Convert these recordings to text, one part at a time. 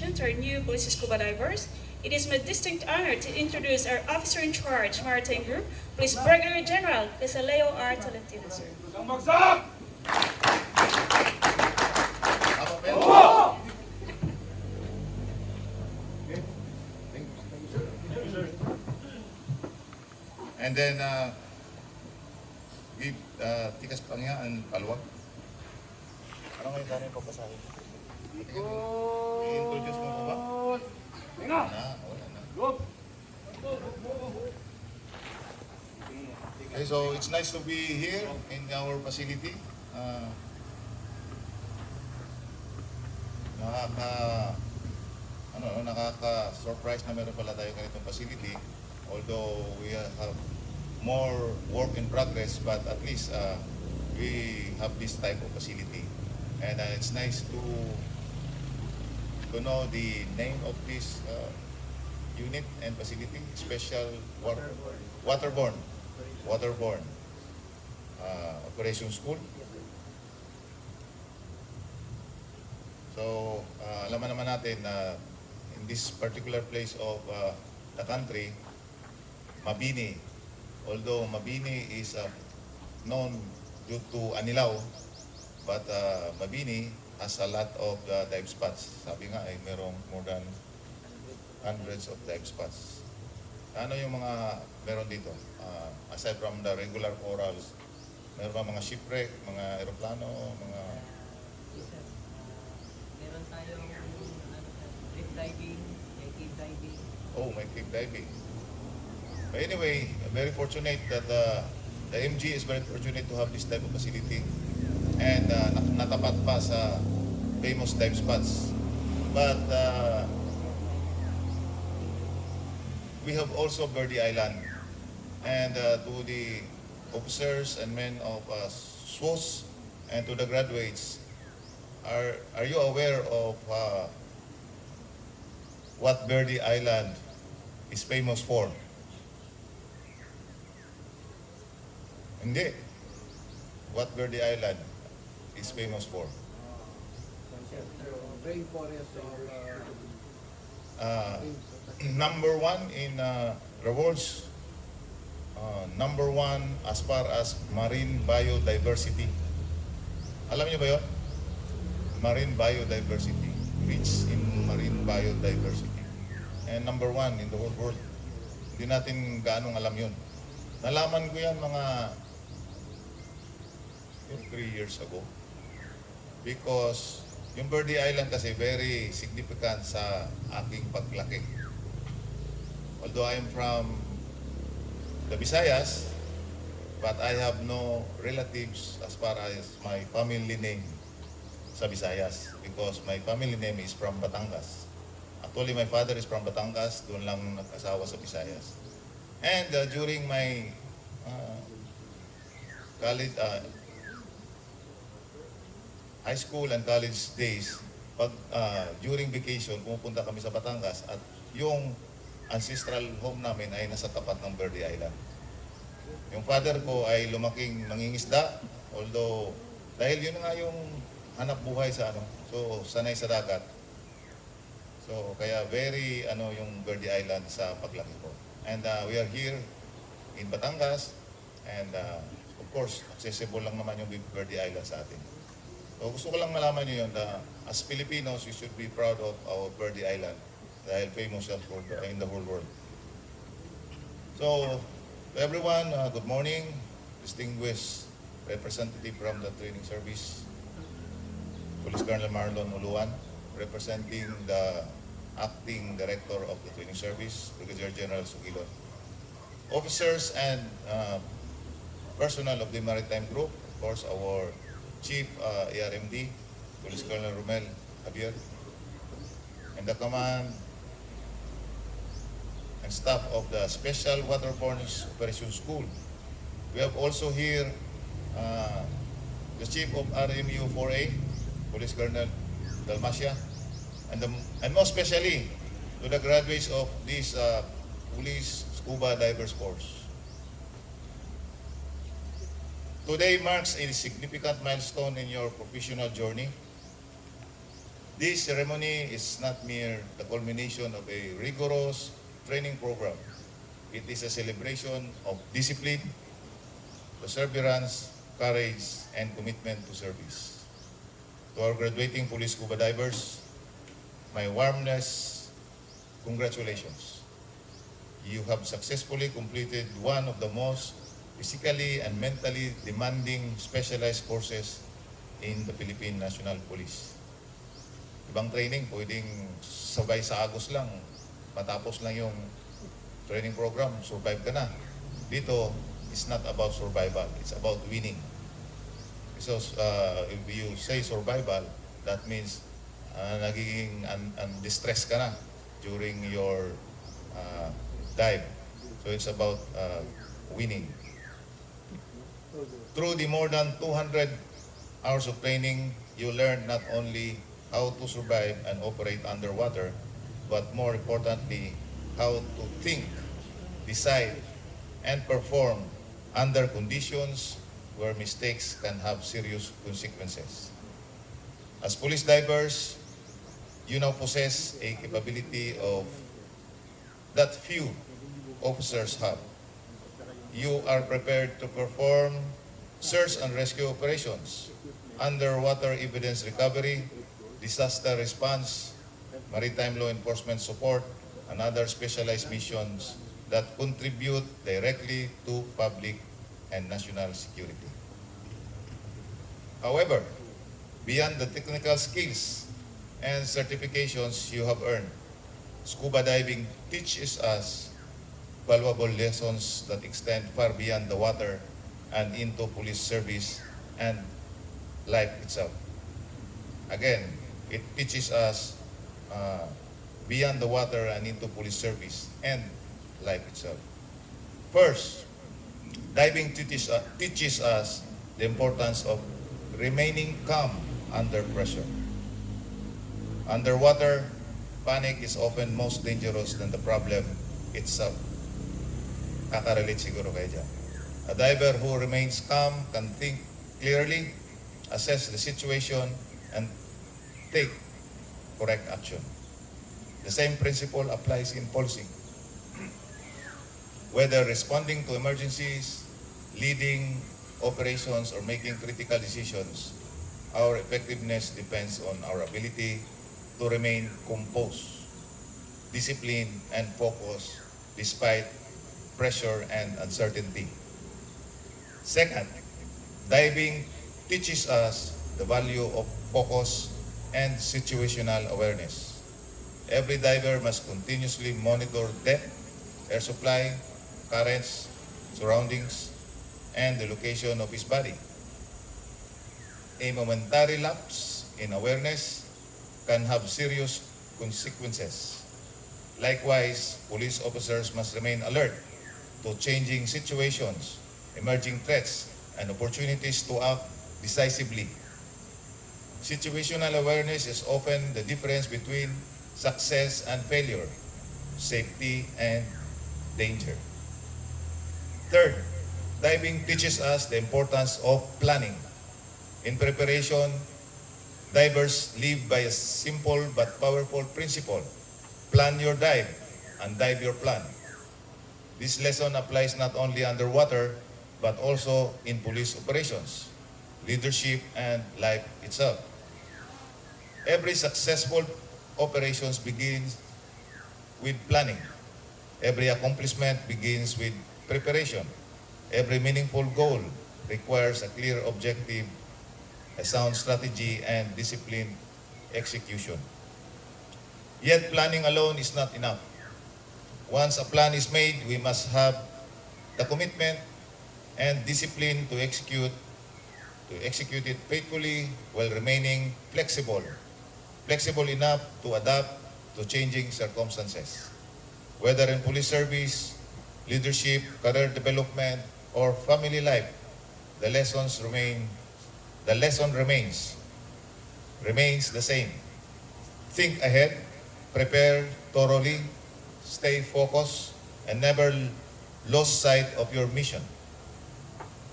introduction to our new police scuba divers. It is my distinct honor to introduce our officer in charge, Maritime Group, Police Brigadier General Leo R. Tolentino, sir. And then, give tikas pangya and paluwag. Ano ngayon kami papasahin? I-introduce mo ba? Wala na. Okay, so it's nice to be here in our facility. Nakaka-surprise na meron pala tayo ganitong facility. Although we have more work in progress, but at least we have this type of facility. And it's nice to know the name of this unit and facility, special waterborne operation school. So alaman naman natin na in this particular place of the country, Mabini, although Mabini is known due to Anilao, but Mabini has a lot of dive spots. Sabi nga ay merong more than hundreds of dive spots. Ano yung mga meron dito? Aside from the regular corals, meron ba mga shipwreck, mga aeroplano, mga... Meron tayong reef diving, may cave diving. Oh, may cave diving. But anyway, very fortunate that the MG is very fortunate to have this type of facility. And natapat pa sa famous dive spots. But we have also Birdie Island. And to the officers and men of SWOS and to the graduates, are you aware of what Birdie Island is famous for? Hindi. What Birdie Island is famous for? Rainforest or Number one in the world's number one as far as marine biodiversity. Alam niyo ba yun? Marine biodiversity. Rich in marine biodiversity. And number one in the whole world. Hindi natin gaano alam yun. Nalaman ko yan mga 3 years ago. Because yung Birdie Island kasi very significant sa aking paglaki. Although I am from the Visayas, but I have no relatives as far as my family name sa Visayas because my family name is from Batangas. Actually, my father is from Batangas, doon lang nag-asawa sa Visayas. And during my college, high school and college days, pag during vacation, pumupunta kami sa Batangas at yung ancestral home namin ay nasa tapat ng Birdie Island. Yung father ko ay lumaking mangingisda, although dahil yun nga yung hanap buhay sa so sanay sa dagat. So kaya very yung Birdie Island sa paglaki ko. And we are here in Batangas and of course accessible lang naman yung Birdie Island sa atin. So gusto ko lang malaman nyo yun na as Filipinos, we should be proud of our Birdie Island dahil famous yan in the whole world. So, to everyone, good morning. Distinguished representative from the training service, Police Colonel Marlon Uluan, representing the Acting Director of the Training Service, Brigadier General Sugilon. Officers and personnel of the Maritime Group, of course, our Chief ARMD, Police Colonel Romel Javier, and the command and staff of the Special Waterborne Operation School. We have also here the Chief of RMU 4A, Police Colonel Dalmacia, and most especially to the graduates of this Police Scuba Divers course. Today marks a significant milestone in your professional journey. This ceremony is not mere the culmination of a rigorous training program. It is a celebration of discipline, perseverance, courage, and commitment to service. To our graduating police scuba divers, my warmest congratulations. You have successfully completed one of the most physically and mentally demanding specialized courses in the Philippine National Police. Ibang training, pwedeng sabay sa Agos lang, matapos lang yung training program, survive ka na. Dito, it's not about survival, it's about winning. So, if you say survival, that means nagiging distress ka na during your dive. So, it's about winning. Through the more than 200 hours of training, you learn not only how to survive and operate underwater, but more importantly, how to think, decide, and perform under conditions where mistakes can have serious consequences. As police divers, you now possess a capability of that few officers have. You are prepared to perform search and rescue operations, underwater evidence recovery, disaster response, maritime law enforcement support, and other specialized missions that contribute directly to public and national security. However, beyond the technical skills and certifications you have earned, scuba diving teaches us valuable lessons that extend far beyond the water and into police service and life itself. Again, it teaches us beyond the water and into police service and life itself. First, diving teaches us the importance of remaining calm under pressure. Underwater, panic is often most dangerous than the problem itself. Kakarelate siguro kayo dyan. A diver who remains calm can think clearly, assess the situation, and take correct action. The same principle applies in policing. Whether responding to emergencies, leading operations, or making critical decisions, our effectiveness depends on our ability to remain composed, disciplined, and focused despite pressure and uncertainty. Second, diving teaches us the value of focus and situational awareness. Every diver must continuously monitor depth, air supply, currents, surroundings, and the location of his body. A momentary lapse in awareness can have serious consequences. Likewise, police officers must remain alert to changing situations, emerging threats, and opportunities to act decisively. Situational awareness is often the difference between success and failure, safety and danger. Third, diving teaches us the importance of planning. In preparation, divers live by a simple but powerful principle. Plan your dive and dive your plan. This lesson applies not only underwater, but also in police operations, leadership, and life itself. Every successful operations begins with planning. Every accomplishment begins with preparation. Every meaningful goal requires a clear objective, a sound strategy, and disciplined execution. Yet planning alone is not enough. Once a plan is made, we must have the commitment and discipline to execute it faithfully while remaining flexible enough to adapt to changing circumstances. Whether in police service, leadership, career development, or family life, the lesson remains the same. Think ahead, prepare thoroughly, stay focused, and never lose sight of your mission.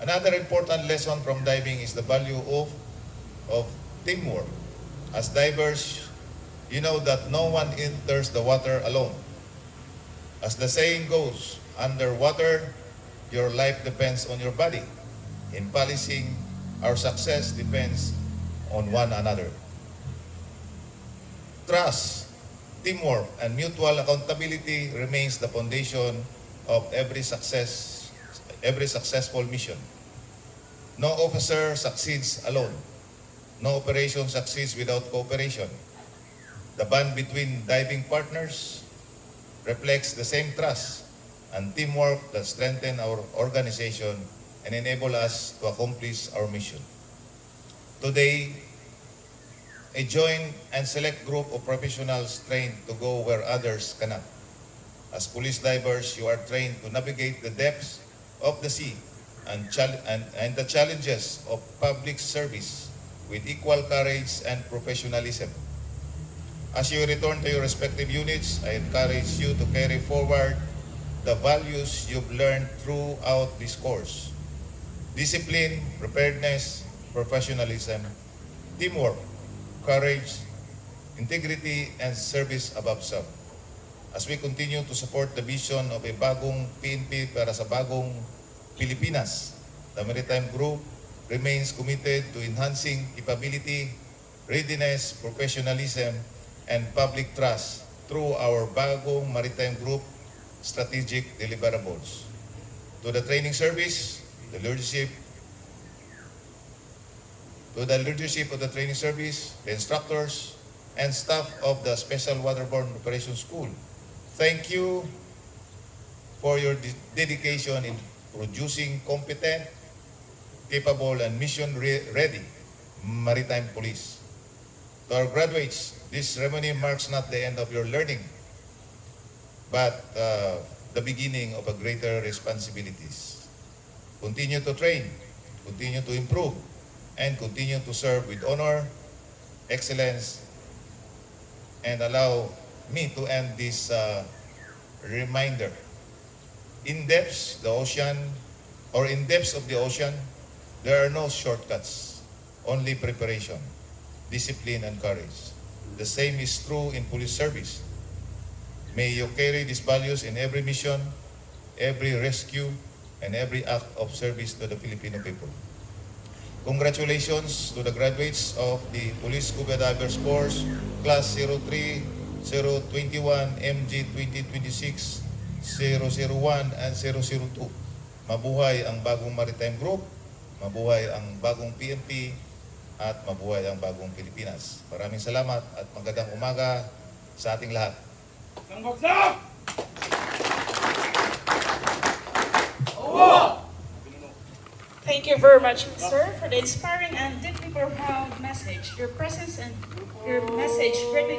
Another important lesson from diving is the value of teamwork. As divers, you know that no one enters the water alone. As the saying goes, underwater, your life depends on your body. In policing, our success depends on one another. Trust, teamwork, and mutual accountability remains the foundation of every successful mission. No officer succeeds alone. No operation succeeds without cooperation. The bond between diving partners reflects the same trust and teamwork that strengthen our organization and enable us to accomplish our mission. Today, a joint and select group of professionals trained to go where others cannot. As police divers, you are trained to navigate the depths of the sea and the challenges of public service with equal courage and professionalism. As you return to your respective units, I encourage you to carry forward the values you've learned throughout this course. Discipline, preparedness, professionalism, teamwork, courage, integrity, and service above self. As we continue to support the vision of a bagong PNP para sa bagong Pilipinas, the Maritime Group remains committed to enhancing capability, readiness, professionalism, and public trust through our bagong Maritime Group strategic deliverables. To the training service, the leadership of the training service, the instructors, and staff of the Special Waterborne Operations School, thank you for your dedication in producing competent, capable, and mission-ready maritime police. To our graduates, this ceremony marks not the end of your learning, but the beginning of a greater responsibilities. Continue to train, continue to improve, and continue to serve with honor, excellence, and allow me to end this reminder. In depths of the ocean, there are no shortcuts, only preparation, discipline, and courage. The same is true in police service. May you carry these values in every mission, every rescue, and every act of service to the Filipino people. Congratulations to the graduates of the Police Scuba Divers Course, Class 03021 MG 2026, 001 and 002. Mabuhay ang bagong Maritime Group, mabuhay ang bagong PNP, at mabuhay ang bagong Pilipinas. Maraming salamat at magandang umaga sa ating lahat. Thank you very much, sir, for the inspiring and deeply profound message. Your presence and your message greatly